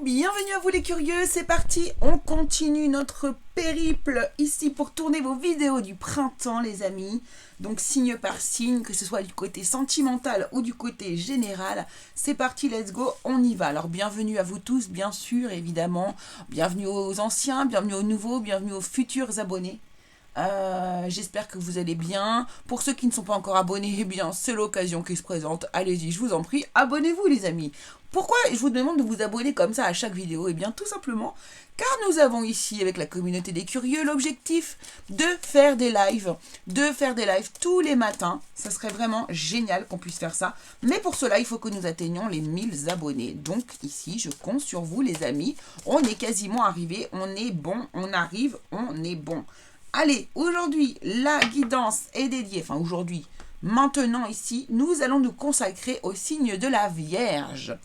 bienvenue à vous les curieux, c'est parti, on continue notre périple ici pour tourner vos vidéos du printemps les amis. Donc signe par signe, que ce soit du côté sentimental ou du côté général, c'est parti, let's go, on y va. Alors bienvenue à vous tous, bien sûr, évidemment, bienvenue aux anciens, bienvenue aux nouveaux, bienvenue aux futurs abonnés. J'espère que vous allez bien. Pour ceux qui ne sont pas encore abonnés, eh bien c'est l'occasion qui se présente. Allez-y, je vous en prie, abonnez-vous les amis. Pourquoi je vous demande de vous abonner comme ça à chaque vidéo? Eh bien tout simplement car nous avons ici avec la communauté des curieux l'objectif de faire des lives tous les matins. Ça serait vraiment génial qu'on puisse faire ça. Mais pour cela, il faut que nous atteignions les 1000 abonnés. Donc ici, je compte sur vous les amis. On est quasiment arrivé, on est bon, on arrive, on est bon. Allez, aujourd'hui, la guidance est dédiée, enfin aujourd'hui, maintenant ici, nous allons nous consacrer au signe de la Vierge.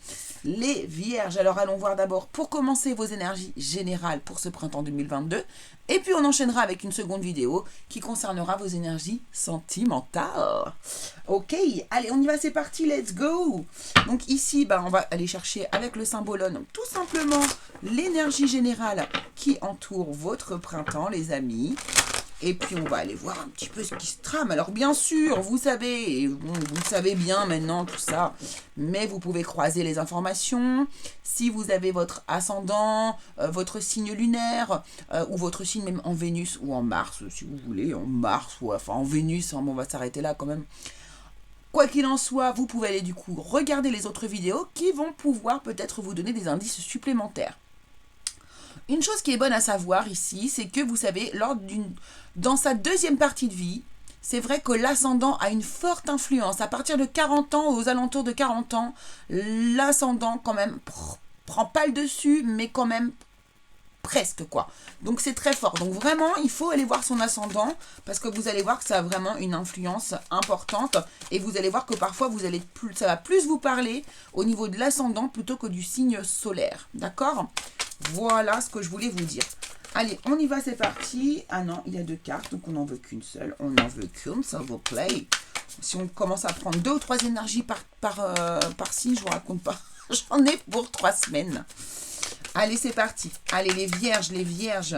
Les Vierges, alors allons voir d'abord pour commencer vos énergies générales pour ce printemps 2022. Et puis on enchaînera avec une seconde vidéo qui concernera vos énergies sentimentales. Ok, allez on y va, c'est parti, let's go. Donc ici, on va aller chercher avec le symbolone tout simplement l'énergie générale qui entoure votre printemps les amis. Et puis on va aller voir un petit peu ce qui se trame. Alors bien sûr, vous savez, vous savez bien maintenant tout ça, mais vous pouvez croiser les informations. Si vous avez votre ascendant, votre signe lunaire, ou votre signe même en Vénus ou en Mars, si vous voulez, en Mars ou enfin en Vénus, on va s'arrêter là quand même. Quoi qu'il en soit, vous pouvez aller du coup regarder les autres vidéos qui vont pouvoir peut-être vous donner des indices supplémentaires. Une chose qui est bonne à savoir ici, c'est que vous savez, dans sa deuxième partie de vie, c'est vrai que l'ascendant a une forte influence. À partir de 40 ans, aux alentours de 40 ans, l'ascendant quand même prend pas le dessus, mais quand même presque quoi. Donc c'est très fort. Donc vraiment, il faut aller voir son ascendant parce que vous allez voir que ça a vraiment une influence importante et vous allez voir que parfois ça va plus vous parler au niveau de l'ascendant plutôt que du signe solaire. D'accord ? Voilà ce que je voulais vous dire. Allez, on y va, c'est parti. Ah non, il y a 2 cartes, donc on n'en veut qu'une seule. On n'en veut qu'une, ça vous plaît. Si on commence à prendre 2 ou 3 énergies par signe, je vous raconte pas. J'en ai pour 3 semaines. Allez, c'est parti. Allez, les vierges.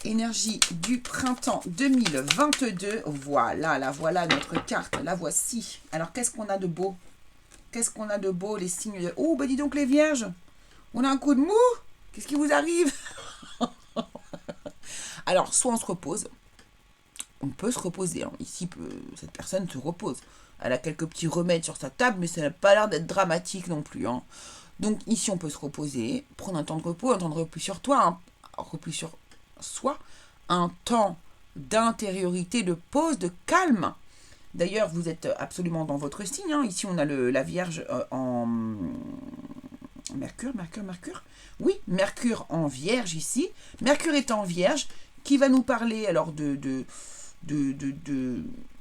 Énergie du printemps 2022. Voilà, voilà notre carte. La voici. Alors, qu'est-ce qu'on a de beau? Qu'est-ce qu'on a de beau, les signes de... Oh, dis donc les vierges. On a un coup de mou? Qu'est-ce qui vous arrive? Alors, soit on se repose. On peut se reposer. Hein. Ici, cette personne se repose. Elle a quelques petits remèdes sur sa table, mais ça n'a pas l'air d'être dramatique non plus. Hein. Donc, ici, on peut se reposer. Prendre un temps de repos, un temps de repli sur toi, un repli sur soi. Un temps d'intériorité, de pause, de calme. D'ailleurs, vous êtes absolument dans votre signe. Hein. Ici, on a la Vierge en... Mercure. Oui, Mercure en Vierge ici. Mercure est en Vierge, qui va nous parler alors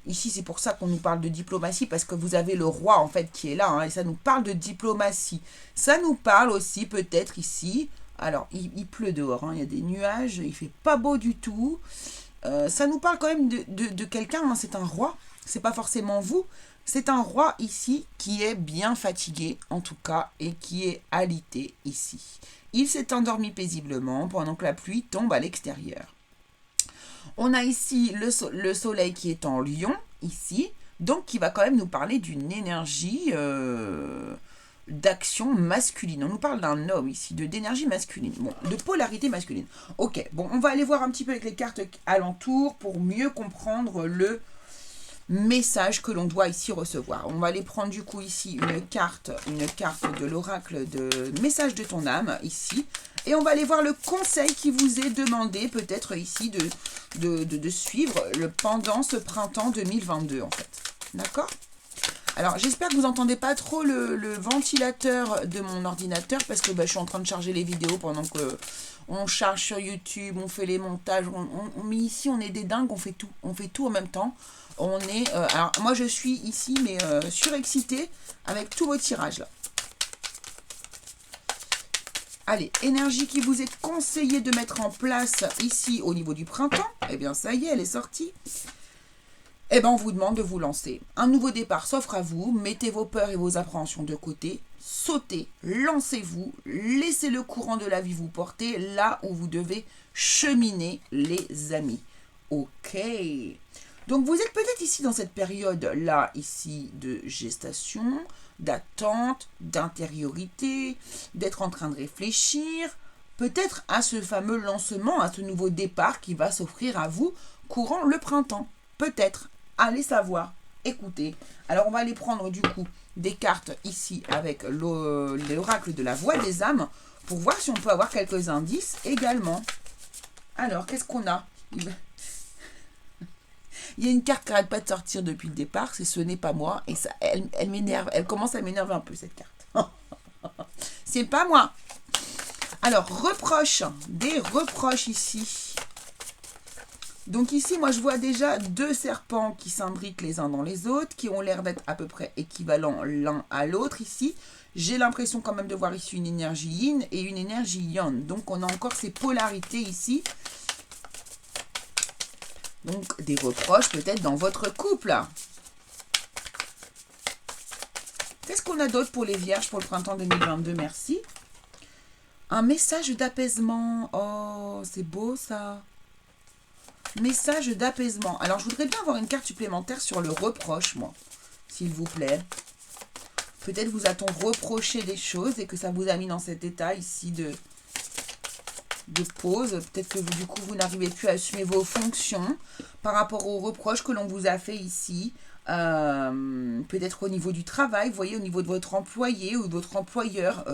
ici, c'est pour ça qu'on nous parle de diplomatie, parce que vous avez le roi en fait qui est là, hein, et ça nous parle de diplomatie. Ça nous parle aussi peut-être ici. Alors, il pleut dehors, hein, il y a des nuages, il fait pas beau du tout. Ça nous parle quand même de quelqu'un, hein, c'est un roi. C'est pas forcément vous. C'est un roi ici qui est bien fatigué, en tout cas, et qui est alité ici. Il s'est endormi paisiblement pendant que la pluie tombe à l'extérieur. On a ici le soleil qui est en Lion, ici, donc qui va quand même nous parler d'une énergie d'action masculine. On nous parle d'un homme ici, d'énergie masculine, de polarité masculine. Ok, on va aller voir un petit peu avec les cartes alentour pour mieux comprendre le message que l'on doit ici recevoir. On va aller prendre du coup ici une carte de l'oracle de message de ton âme ici, et on va aller voir le conseil qui vous est demandé peut-être ici de suivre pendant ce printemps 2022 en fait. D'accord ? Alors j'espère que vous n'entendez pas trop le ventilateur de mon ordinateur parce que je suis en train de charger les vidéos pendant que on charge sur YouTube, on fait les montages, mais ici on est des dingues, on fait tout en même temps. On est, alors moi je suis ici mais surexcitée avec tous vos tirages là. Allez, énergie qui vous est conseillée de mettre en place ici au niveau du printemps. Eh bien ça y est, elle est sortie. Eh ben, on vous demande de vous lancer. Un nouveau départ s'offre à vous. Mettez vos peurs et vos appréhensions de côté. Sautez, lancez-vous, laissez le courant de la vie vous porter là où vous devez cheminer, les amis. Ok. Donc vous êtes peut-être ici dans cette période-là, ici, de gestation, d'attente, d'intériorité, d'être en train de réfléchir, peut-être à ce fameux lancement, à ce nouveau départ qui va s'offrir à vous courant le printemps. Peut-être. Allez savoir. Écoutez. Alors on va aller prendre du coup des cartes ici avec l'oracle de la voix des âmes pour voir si on peut avoir quelques indices également. Alors, qu'est-ce qu'on a ? Il y a une carte qui n'arrête pas de sortir depuis le départ, c'est ce n'est pas moi, et ça, elle m'énerve, elle commence à m'énerver un peu cette carte. C'est pas moi. Alors, reproche, des reproches ici. Donc ici, moi je vois déjà deux serpents qui s'imbriquent les uns dans les autres, qui ont l'air d'être à peu près équivalents l'un à l'autre ici. J'ai l'impression quand même de voir ici une énergie yin et une énergie yang. Donc on a encore ces polarités ici. Donc des reproches peut-être dans votre couple. Qu'est-ce qu'on a d'autre pour les vierges pour le printemps 2022? Merci. Un message d'apaisement. Oh, c'est beau ça. Message d'apaisement. Alors, je voudrais bien avoir une carte supplémentaire sur le reproche, moi. S'il vous plaît. Peut-être vous a-t-on reproché des choses et que ça vous a mis dans cet état ici de pause. Peut-être que du coup, vous n'arrivez plus à assumer vos fonctions par rapport aux reproches que l'on vous a fait ici. Peut-être au niveau du travail, vous voyez, au niveau de votre employé ou de votre employeur.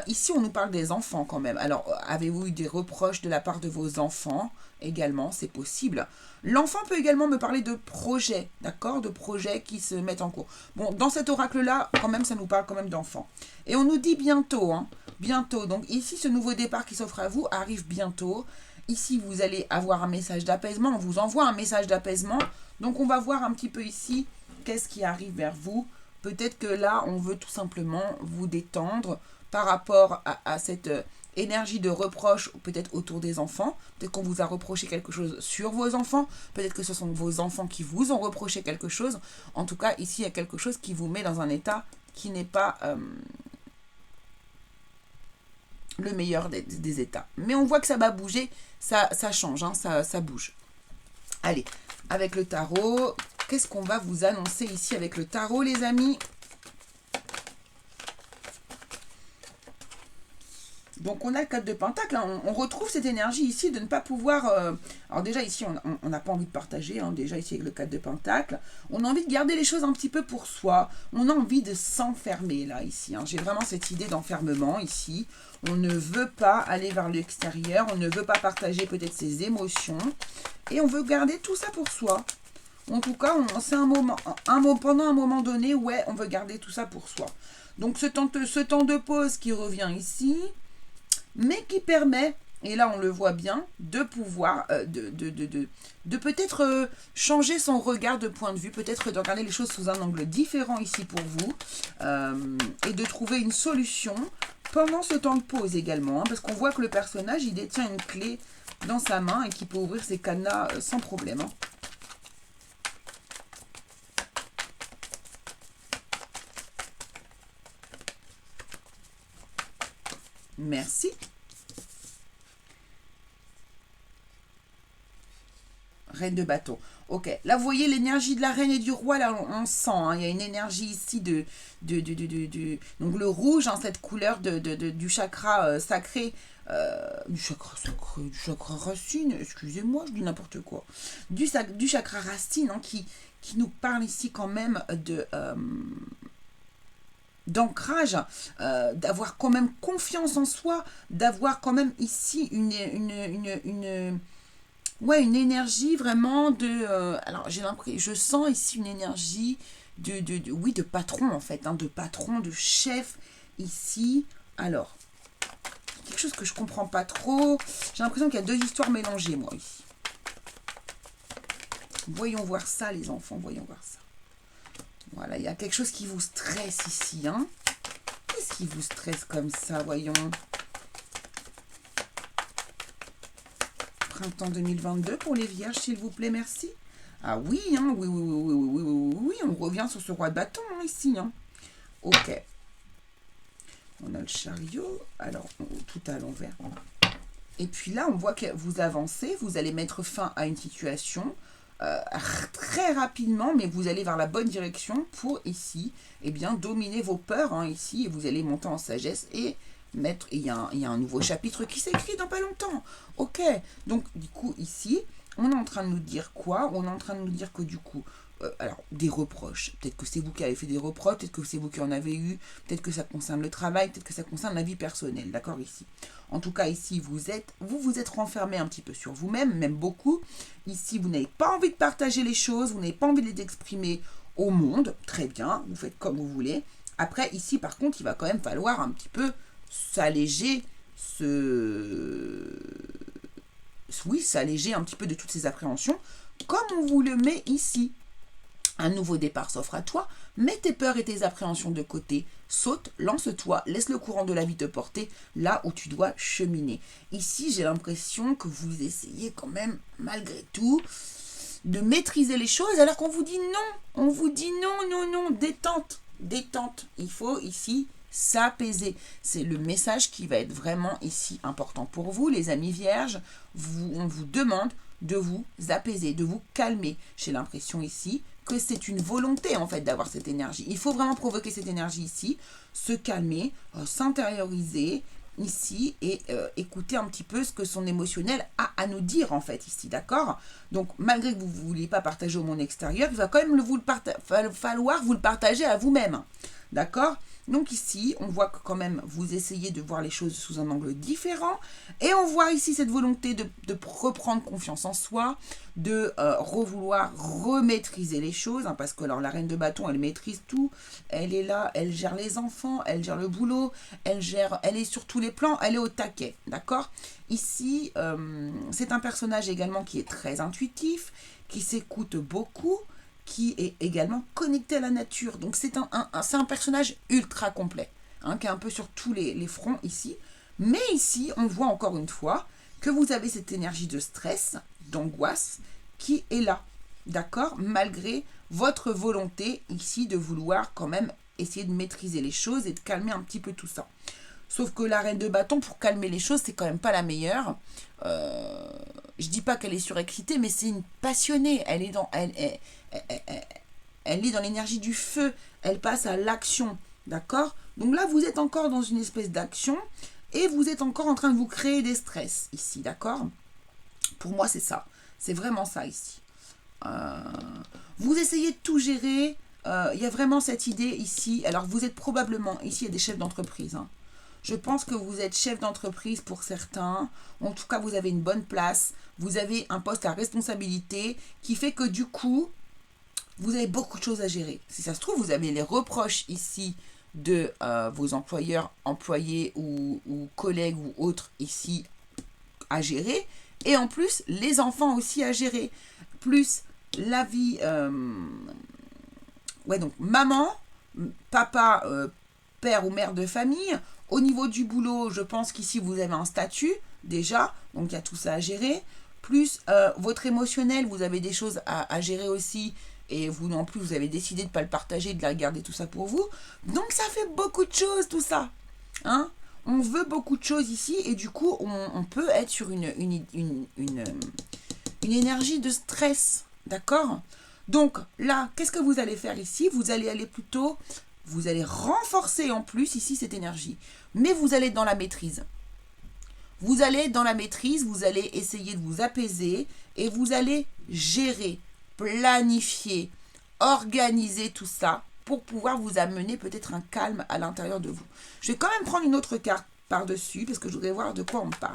Ici, on nous parle des enfants quand même. Alors, avez-vous eu des reproches de la part de vos enfants également? C'est possible. L'enfant peut également me parler de projets, d'accord? De projets qui se mettent en cours. Bon, dans cet oracle-là, quand même, ça nous parle quand même d'enfants. Et on nous dit bientôt, hein, bientôt. Donc ici, ce nouveau départ qui s'offre à vous arrive bientôt. Ici, vous allez avoir un message d'apaisement. On vous envoie un message d'apaisement. Donc, on va voir un petit peu ici qu'est-ce qui arrive vers vous. Peut-être que là, on veut tout simplement vous détendre par rapport à cette énergie de reproche, peut-être autour des enfants. Peut-être qu'on vous a reproché quelque chose sur vos enfants. Peut-être que ce sont vos enfants qui vous ont reproché quelque chose. En tout cas, ici, il y a quelque chose qui vous met dans un état qui n'est pas le meilleur des états. Mais on voit que ça va bouger, ça change, hein, ça bouge. Allez, avec le tarot, qu'est-ce qu'on va vous annoncer ici avec le tarot, les amis ? Donc on a le 4 de Pentacle, hein. On retrouve cette énergie ici de ne pas pouvoir... alors déjà ici, on n'a pas envie de partager, hein. Déjà ici avec le 4 de Pentacle. On a envie de garder les choses un petit peu pour soi. On a envie de s'enfermer là, ici, hein. J'ai vraiment cette idée d'enfermement ici. On ne veut pas aller vers l'extérieur, on ne veut pas partager peut-être ses émotions. Et on veut garder tout ça pour soi. En tout cas, c'est pendant un moment donné, ouais, on veut garder tout ça pour soi. Donc ce temps de pause qui revient ici... mais qui permet, et là on le voit bien, de pouvoir, de peut-être changer son regard de point de vue, peut-être de regarder les choses sous un angle différent ici pour vous, et de trouver une solution pendant ce temps de pause également, hein, parce qu'on voit que le personnage, il détient une clé dans sa main et qui peut ouvrir ses cadenas sans problème. Hein. Merci. Reine de bâton. Ok. Là, vous voyez l'énergie de la reine et du roi. Là, on sent. Hein, il y a une énergie ici donc le rouge, hein, cette couleur du chakra sacré. Du chakra racine. Excusez-moi, je dis n'importe quoi. Du chakra racine, hein, qui nous parle ici quand même d'ancrage, d'avoir quand même confiance en soi, d'avoir quand même ici une énergie vraiment de... alors, j'ai l'impression, je sens ici une énergie de patron, en fait, hein, de patron, de chef, ici. Alors, quelque chose que je comprends pas trop. J'ai l'impression qu'il y a deux histoires mélangées, moi, ici. Voyons voir ça, les enfants, voyons voir ça. Voilà, il y a quelque chose qui vous stresse ici, hein. Qu'est-ce qui vous stresse comme ça, voyons. Printemps 2022 pour les vierges, s'il vous plaît, merci. Ah oui, hein, oui, oui, oui, oui, oui, oui, oui, on revient sur ce roi de bâton hein, ici. Hein. Ok. On a le chariot. Alors, tout à l'envers. Et puis là, on voit que vous avancez, vous allez mettre fin à une situation très rapidement, mais vous allez vers la bonne direction pour ici, eh bien, dominer vos peurs hein, ici, et vous allez monter en sagesse et mettre. Il y a un nouveau chapitre qui s'écrit dans pas longtemps. Ok, donc du coup ici, on est en train de nous dire quoi? On est en train de nous dire que du coup, alors des reproches. Peut-être que c'est vous qui avez fait des reproches, peut-être que c'est vous qui en avez eu, peut-être que ça concerne le travail, peut-être que ça concerne la vie personnelle, d'accord ici. En tout cas ici vous êtes renfermé un petit peu sur vous-même, même beaucoup. Ici vous n'avez pas envie de partager les choses, vous n'avez pas envie de les exprimer au monde, très bien, vous faites comme vous voulez. Après ici par contre il va quand même falloir un petit peu s'alléger s'alléger un petit peu de toutes ces appréhensions, comme on vous le met ici. Un nouveau départ s'offre à toi, mets tes peurs et tes appréhensions de côté, saute, lance-toi, laisse le courant de la vie te porter là où tu dois cheminer. Ici, j'ai l'impression que vous essayez quand même, malgré tout, de maîtriser les choses alors qu'on vous dit non. On vous dit non, non, non, détente, détente. Il faut ici s'apaiser. C'est le message qui va être vraiment ici important pour vous, les amis vierges. On vous demande de vous apaiser, de vous calmer. J'ai l'impression ici que c'est une volonté en fait d'avoir cette énergie. Il faut vraiment provoquer cette énergie ici, se calmer, s'intérioriser ici et écouter un petit peu ce que son émotionnel a à nous dire en fait ici, d'accord? Donc malgré que vous ne vouliez pas partager au monde extérieur, il va quand même falloir vous le partager à vous-même, d'accord? Donc ici, on voit que quand même vous essayez de voir les choses sous un angle différent et on voit ici cette volonté de reprendre confiance en soi, de vouloir remaîtriser les choses, hein, parce que alors la reine de bâton, elle maîtrise tout, elle est là, elle gère les enfants, elle gère le boulot, elle est sur tous les plans, elle est au taquet, d'accord? Ici, c'est un personnage également qui est très intuitif, qui s'écoute beaucoup, qui est également connecté à la nature. Donc c'est un personnage ultra complet, hein, qui est un peu sur tous les fronts ici. Mais ici, on voit encore une fois que vous avez cette énergie de stress, d'angoisse, qui est là, d'accord? Malgré votre volonté ici de vouloir quand même essayer de maîtriser les choses et de calmer un petit peu tout ça. Sauf que la reine de bâton, pour calmer les choses, c'est quand même pas la meilleure. Je dis pas qu'elle est surexcitée, mais c'est une passionnée. Elle est dans l'énergie du feu. Elle passe à l'action, d'accord? Donc là, vous êtes encore dans une espèce d'action et vous êtes encore en train de vous créer des stress ici, d'accord? Pour moi, c'est ça. C'est vraiment ça ici. Vous essayez de tout gérer. Il y a vraiment cette idée ici. Alors, vous êtes probablement... Ici, il y a des chefs d'entreprise, hein. Je pense que vous êtes chef d'entreprise pour certains. En tout cas, vous avez une bonne place. Vous avez un poste à responsabilité qui fait que du coup, vous avez beaucoup de choses à gérer. Si ça se trouve, vous avez les reproches ici de vos employeurs, employés ou collègues ou autres ici à gérer. Et en plus, les enfants aussi à gérer. Plus la vie... donc maman, papa, père ou mère de famille. Au niveau du boulot, je pense qu'ici, vous avez un statut, déjà. Donc, il y a tout ça à gérer. Plus votre émotionnel, vous avez des choses à gérer aussi. Et vous non plus, vous avez décidé de ne pas le partager, de la garder tout ça pour vous. Donc, ça fait beaucoup de choses, tout ça. Hein? On veut beaucoup de choses ici. Et du coup, on peut être sur une énergie de stress. D'accord? Donc, là, qu'est-ce que vous allez faire ici? Vous allez aller plutôt... Vous allez renforcer en plus ici cette énergie. Mais vous allez être dans la maîtrise. Vous allez être dans la maîtrise, vous allez essayer de vous apaiser et vous allez gérer, planifier, organiser tout ça pour pouvoir vous amener peut-être un calme à l'intérieur de vous. Je vais quand même prendre une autre carte par-dessus parce que je voudrais voir de quoi on parle.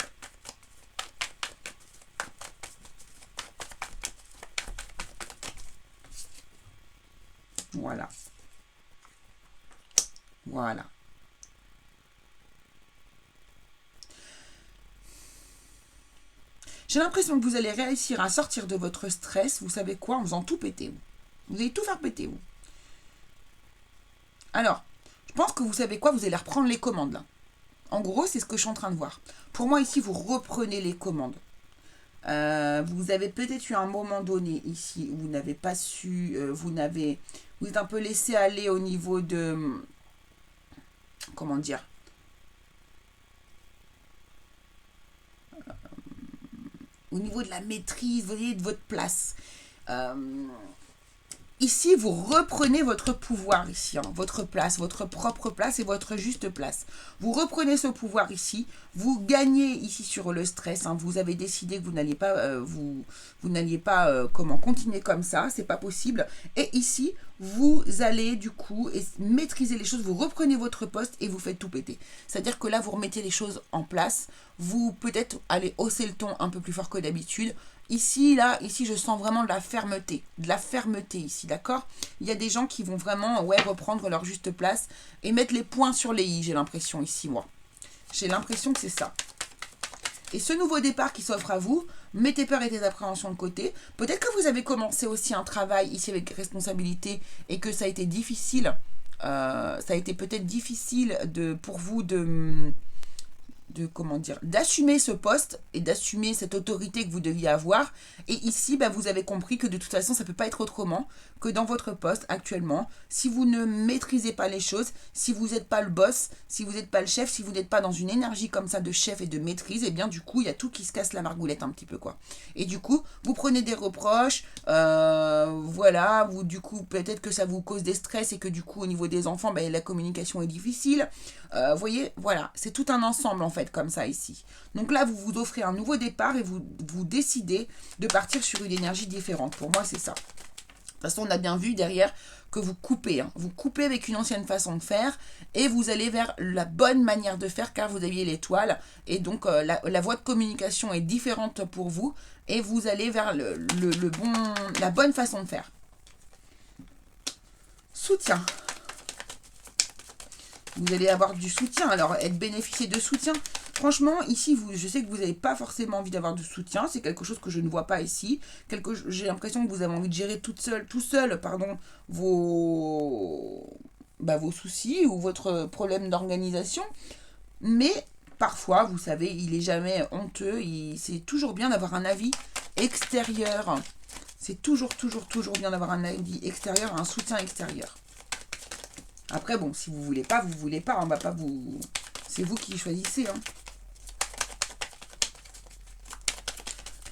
Voilà. Voilà. J'ai l'impression que vous allez réussir à sortir de votre stress, vous savez quoi, en faisant tout péter. Vous allez tout faire péter, vous. Alors, je pense que vous savez quoi, vous allez reprendre les commandes, là. En gros, c'est ce que je suis en train de voir. Pour moi, ici, vous reprenez les commandes. Vous avez peut-être eu un moment donné ici où vous n'avez pas su, vous êtes un peu laissé aller au niveau de, comment dire, au niveau de la maîtrise, vous voyez, de votre place. Euh, Ici, vous reprenez votre pouvoir ici, hein, votre place, votre propre place et votre juste place. Vous reprenez ce pouvoir ici, vous gagnez ici sur le stress. Hein, vous avez décidé que vous n'alliez pas, vous n'alliez pas continuer comme ça, c'est pas possible. Et ici, vous allez du coup maîtriser les choses, vous reprenez votre poste et vous faites tout péter. C'est-à-dire que là, vous remettez les choses en place, vous peut-être allez hausser le ton un peu plus fort que d'habitude. Ici, là, ici, je sens vraiment de la fermeté ici, d'accord? Il y a des gens qui vont vraiment, ouais, reprendre leur juste place et mettre les points sur les i, j'ai l'impression ici, moi. J'ai l'impression que c'est ça. Et ce nouveau départ qui s'offre à vous, mettez peur et tes appréhensions de côté. Peut-être que vous avez commencé aussi un travail ici avec responsabilité et que ça a été difficile, ça a été peut-être difficile pour vous comment dire, d'assumer ce poste et d'assumer cette autorité que vous deviez avoir. Et ici, vous avez compris que de toute façon, ça ne peut pas être autrement que dans votre poste actuellement. Si vous ne maîtrisez pas les choses, si vous n'êtes pas le boss, si vous n'êtes pas le chef, si vous n'êtes pas dans une énergie comme ça de chef et de maîtrise, et bien du coup, il y a tout qui se casse la margoulette un petit peu, quoi. Et du coup, vous prenez des reproches, voilà, vous du coup, peut-être que ça vous cause des stress et que du coup, au niveau des enfants, la communication est difficile. Vous voyez, voilà, c'est tout un ensemble en fait comme ça ici. Donc là, vous vous offrez un nouveau départ et vous décidez de partir sur une énergie différente. Pour moi, c'est ça. De toute façon, on a bien vu derrière que vous coupez. Hein. Vous coupez avec une ancienne façon de faire et vous allez vers la bonne manière de faire car vous aviez l'étoile. Et donc, la voie de communication est différente pour vous et vous allez vers la bonne façon de faire. Soutien. Vous allez avoir du soutien. Alors, bénéficier de soutien. Franchement, ici, je sais que vous n'avez pas forcément envie d'avoir de soutien. C'est quelque chose que je ne vois pas ici. J'ai l'impression que vous avez envie de gérer tout seul, vos soucis ou votre problème d'organisation. Mais parfois, vous savez, il n'est jamais honteux. C'est toujours bien d'avoir un avis extérieur. C'est toujours bien d'avoir un avis extérieur, un soutien extérieur. Après, bon, si vous voulez pas, vous voulez pas. On va pas vous... C'est vous qui choisissez. Hein.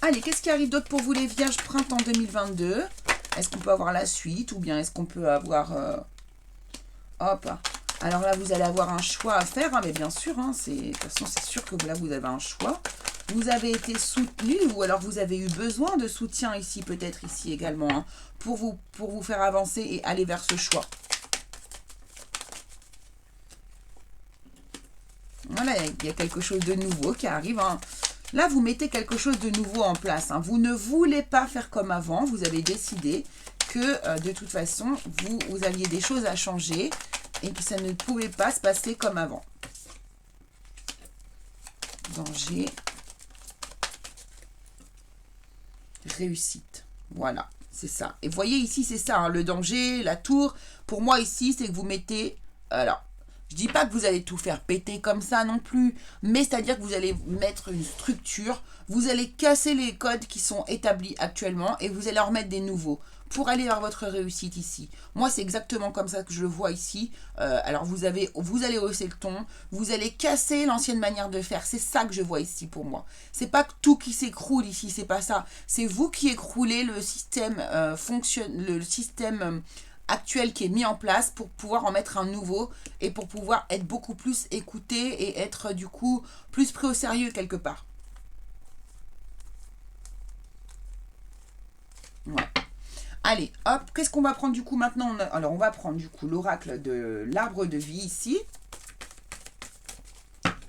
Allez, qu'est-ce qui arrive d'autre pour vous les Vierges printemps 2022? Est-ce qu'on peut avoir la suite ou bien est-ce qu'on peut avoir... Hop. Alors là, vous allez avoir un choix à faire. Hein, mais bien sûr, hein, de toute façon, c'est sûr que là, vous avez un choix. Vous avez été soutenu ou alors vous avez eu besoin de soutien ici, peut-être ici également, hein, pour vous faire avancer et aller vers ce choix. Voilà, il y a quelque chose de nouveau qui arrive. Hein. Là, vous mettez quelque chose de nouveau en place. Hein. Vous ne voulez pas faire comme avant. Vous avez décidé que de toute façon, vous aviez des choses à changer et que ça ne pouvait pas se passer comme avant. Danger. Réussite. Voilà, c'est ça. Et vous voyez ici, c'est ça. Hein, le danger, la tour. Pour moi, ici, c'est que vous mettez... Alors, je dis pas que vous allez tout faire péter comme ça non plus, mais c'est-à-dire que vous allez mettre une structure, vous allez casser les codes qui sont établis actuellement et vous allez en remettre des nouveaux pour aller vers votre réussite ici. Moi, c'est exactement comme ça que je le vois ici. Alors, vous allez hausser le ton, vous allez casser l'ancienne manière de faire. C'est ça que je vois ici pour moi. C'est pas tout qui s'écroule ici, c'est pas ça. C'est vous qui écroulez le système actuel qui est mis en place pour pouvoir en mettre un nouveau et pour pouvoir être beaucoup plus écouté et être du coup plus pris au sérieux quelque part. Ouais. Allez, hop, qu'est-ce qu'on va prendre du coup maintenant? Alors, on va prendre du coup l'oracle de l'arbre de vie ici.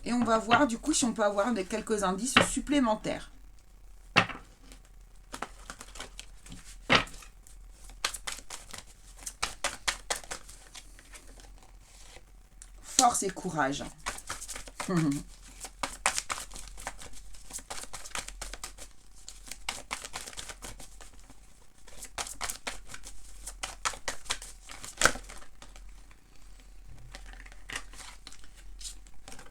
Et on va voir du coup si on peut avoir quelques indices supplémentaires. Force et courage.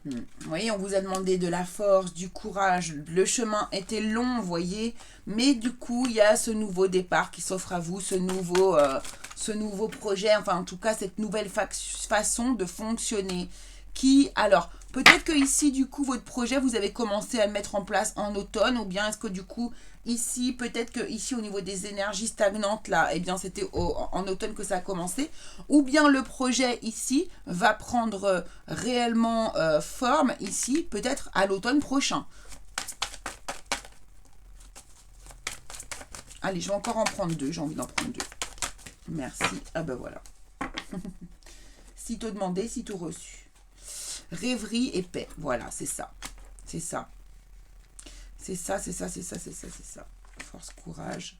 Vous voyez, on vous a demandé de la force, du courage. Le chemin était long, vous voyez. Mais du coup, il y a ce nouveau départ qui s'offre à vous, ce nouveau projet. Enfin, en tout cas, cette nouvelle façon de fonctionner. Alors, peut-être que ici, du coup, votre projet, vous avez commencé à le mettre en place en automne. Ou bien est-ce que du coup, ici, peut-être que ici, au niveau des énergies stagnantes, là, eh bien, c'était en automne que ça a commencé. Ou bien le projet ici va prendre réellement forme ici, peut-être à l'automne prochain. Allez, je vais encore en prendre deux. J'ai envie d'en prendre deux. Merci. Ah ben voilà. Sitôt demandé, sitôt reçu. Rêverie et paix. Voilà, c'est ça. C'est ça. C'est ça, c'est ça, c'est ça, c'est ça, c'est ça. Force, courage.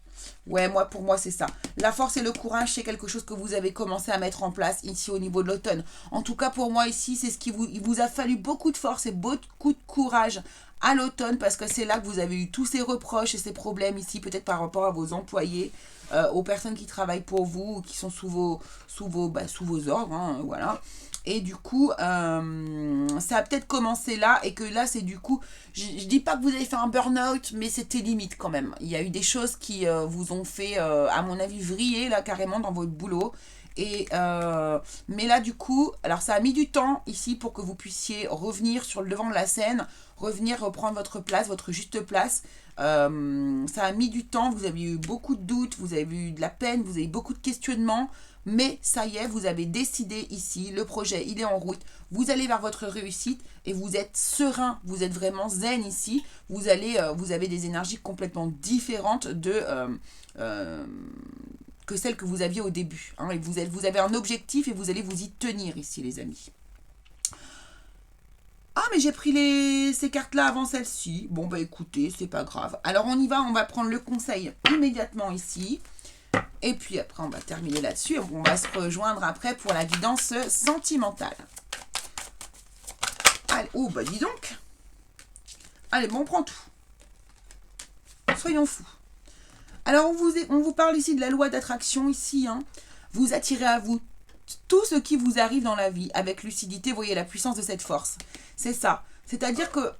Ouais, pour moi, c'est ça. La force et le courage, c'est quelque chose que vous avez commencé à mettre en place ici au niveau de l'automne. En tout cas, pour moi, ici, c'est ce qui il vous a fallu beaucoup de force et beaucoup de courage à l'automne parce que c'est là que vous avez eu tous ces reproches et ces problèmes ici, peut-être par rapport à vos employés, aux personnes qui travaillent pour vous ou qui sont sous vos ordres, hein, voilà. Et du coup, ça a peut-être commencé là et que là, c'est du coup, je dis pas que vous avez fait un burn-out, mais c'était limite quand même. Il y a eu des choses qui vous ont fait, à mon avis, vriller là carrément dans votre boulot. Et mais là, du coup, alors ça a mis du temps ici pour que vous puissiez revenir sur le devant de la scène, reprendre votre place, votre juste place. Ça a mis du temps, vous avez eu beaucoup de doutes, vous avez eu de la peine, vous avez eu beaucoup de questionnements. Mais ça y est, vous avez décidé ici, le projet, il est en route. Vous allez vers votre réussite et vous êtes serein, vous êtes vraiment zen ici. Vous avez des énergies complètement différentes que celles que vous aviez au début. Hein. Et vous avez un objectif et vous allez vous y tenir ici, les amis. Ah, mais j'ai pris ces cartes-là avant celle-ci. Bon, bah écoutez, c'est pas grave. Alors, on y va, on va prendre le conseil immédiatement ici. Et puis après, on va terminer là-dessus. On va se rejoindre après pour la guidance sentimentale. Allez, oh, bah dis donc. Allez, bon, on prend tout. Soyons fous. Alors, on vous parle ici de la loi d'attraction, ici. Hein. Vous attirez à vous tout ce qui vous arrive dans la vie avec lucidité. Vous voyez la puissance de cette force. C'est ça. C'est-à-dire que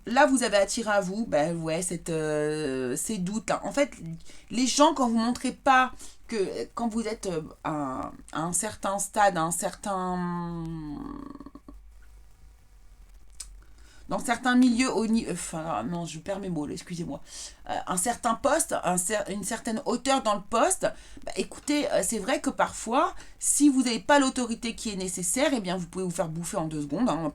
là, vous avez attiré à vous, ben ouais, ces doutes. Hein. En fait, les gens, quand vous ne montrez pas que quand vous êtes à un certain stade, dans certains milieux, non, je perds mes mots, excusez-moi, un certain poste, une certaine hauteur dans le poste, bah, écoutez, c'est vrai que parfois, si vous n'avez pas l'autorité qui est nécessaire, eh bien, vous pouvez vous faire bouffer en 2 secondes hein,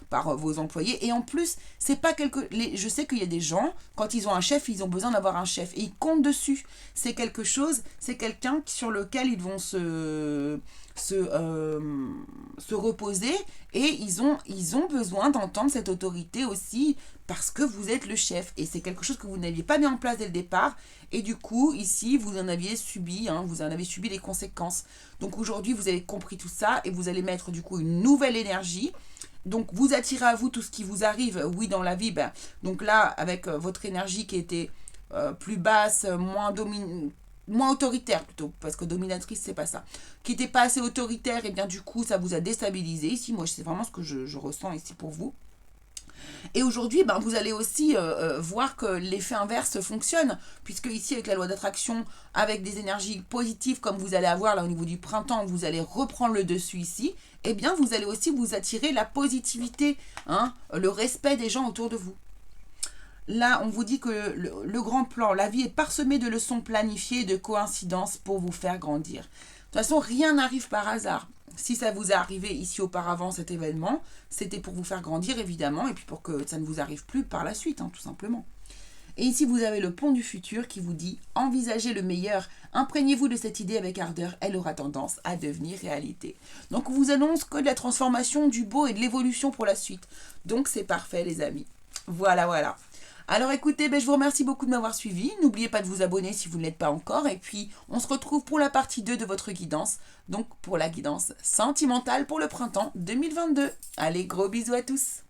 par vos employés. Et en plus, c'est pas je sais qu'il y a des gens, quand ils ont un chef, ils ont besoin d'avoir un chef et ils comptent dessus. C'est quelqu'un sur lequel ils vont se reposer et ils ont besoin d'entendre cette autorité aussi parce que vous êtes le chef et c'est quelque chose que vous n'aviez pas mis en place dès le départ et du coup ici vous en avez subi les conséquences. Donc aujourd'hui vous avez compris tout ça et vous allez mettre du coup une nouvelle énergie. Donc vous attirez à vous tout ce qui vous arrive, oui dans la vie, donc là avec votre énergie qui était plus basse, moins autoritaire plutôt, parce que dominatrice c'est pas ça, qui n'était pas assez autoritaire, et bien du coup ça vous a déstabilisé ici, moi c'est vraiment ce que je ressens ici pour vous. Et aujourd'hui, vous allez aussi voir que l'effet inverse fonctionne, puisque ici avec la loi d'attraction, avec des énergies positives comme vous allez avoir là au niveau du printemps, vous allez reprendre le dessus ici, et bien vous allez aussi vous attirer la positivité, hein, le respect des gens autour de vous. Là, on vous dit que le grand plan, la vie est parsemée de leçons planifiées et de coïncidences pour vous faire grandir. De toute façon, rien n'arrive par hasard. Si ça vous est arrivé ici auparavant, cet événement, c'était pour vous faire grandir, évidemment, et puis pour que ça ne vous arrive plus par la suite, hein, tout simplement. Et ici, vous avez le pont du futur qui vous dit « Envisagez le meilleur, imprégnez-vous de cette idée avec ardeur, elle aura tendance à devenir réalité. » Donc, on vous annonce que de la transformation, du beau et de l'évolution pour la suite. Donc, c'est parfait, les amis. Voilà, voilà. Alors écoutez, je vous remercie beaucoup de m'avoir suivi. N'oubliez pas de vous abonner si vous ne l'êtes pas encore. Et puis, on se retrouve pour la partie 2 de votre guidance. Donc, pour la guidance sentimentale pour le printemps 2022. Allez, gros bisous à tous.